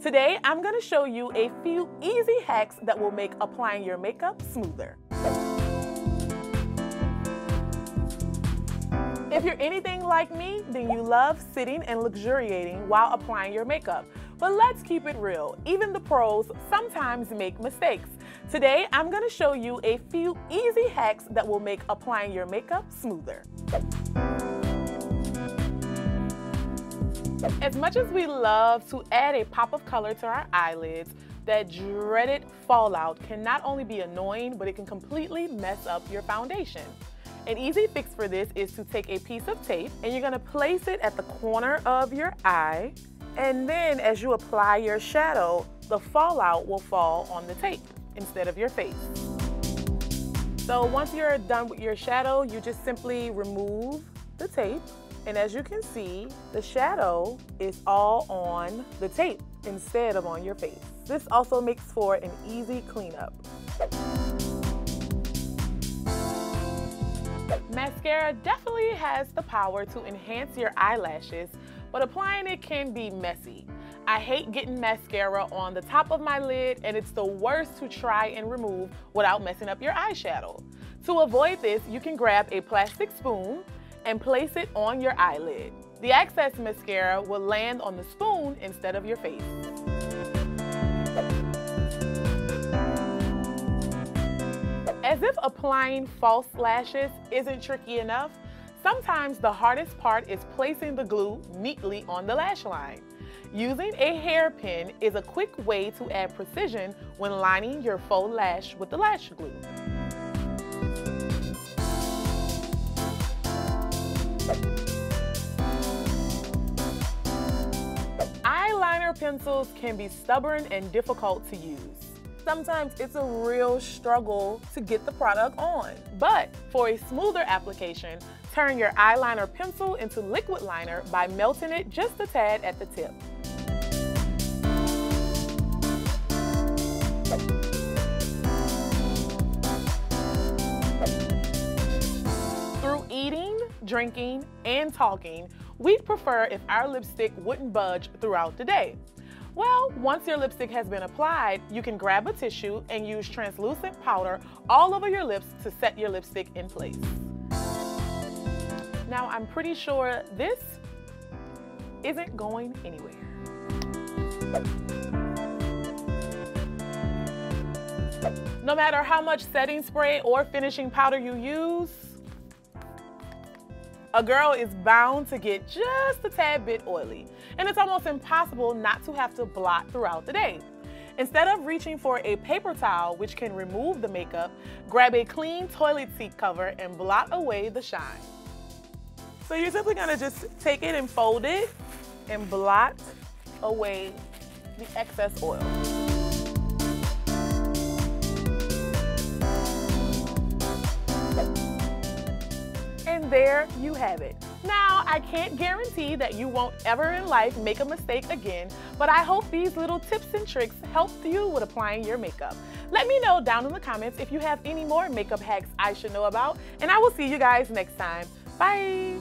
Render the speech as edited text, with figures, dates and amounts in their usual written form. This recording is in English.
Today, I'm going to show you a few easy hacks that will make applying your makeup smoother. If you're anything like me, then you love sitting and luxuriating while applying your makeup. But let's keep it real. Even the pros sometimes make mistakes. Today, I'm going to show you a few easy hacks that will make applying your makeup smoother. As much as we love to add a pop of color to our eyelids, that dreaded fallout can not only be annoying, but it can completely mess up your foundation. An easy fix for this is to take a piece of tape and you're going to place it at the corner of your eye, and then as you apply your shadow, the fallout will fall on the tape instead of your face. So once you're done with your shadow, you just simply remove the tape, and as you can see, the shadow is all on the tape instead of on your face. This also makes for an easy cleanup. Mascara definitely has the power to enhance your eyelashes, but applying it can be messy. I hate getting mascara on the top of my lid, and it's the worst to try and remove without messing up your eyeshadow. To avoid this, you can grab a plastic spoon and place it on your eyelid. The excess mascara will land on the spoon instead of your face. As if applying false lashes isn't tricky enough, sometimes the hardest part is placing the glue neatly on the lash line. Using a hairpin is a quick way to add precision when lining your faux lash with the lash glue. Eyeliner pencils can be stubborn and difficult to use. Sometimes it's a real struggle to get the product on. But for a smoother application, turn your eyeliner pencil into liquid liner by melting it just a tad at the tip. Through eating, drinking, and talking, we'd prefer if our lipstick wouldn't budge throughout the day. Well, once your lipstick has been applied, you can grab a tissue and use translucent powder all over your lips to set your lipstick in place. Now, I'm pretty sure this isn't going anywhere. No matter how much setting spray or finishing powder you use, a girl is bound to get just a tad bit oily, and it's almost impossible not to have to blot throughout the day. Instead of reaching for a paper towel, which can remove the makeup, grab a clean toilet seat cover and blot away the shine. So you're simply gonna just take it and fold it and blot away the excess oil. And there you have it. Now, I can't guarantee that you won't ever in life make a mistake again, but I hope these little tips and tricks helped you with applying your makeup. Let me know down in the comments if you have any more makeup hacks I should know about, and I will see you guys next time. Bye!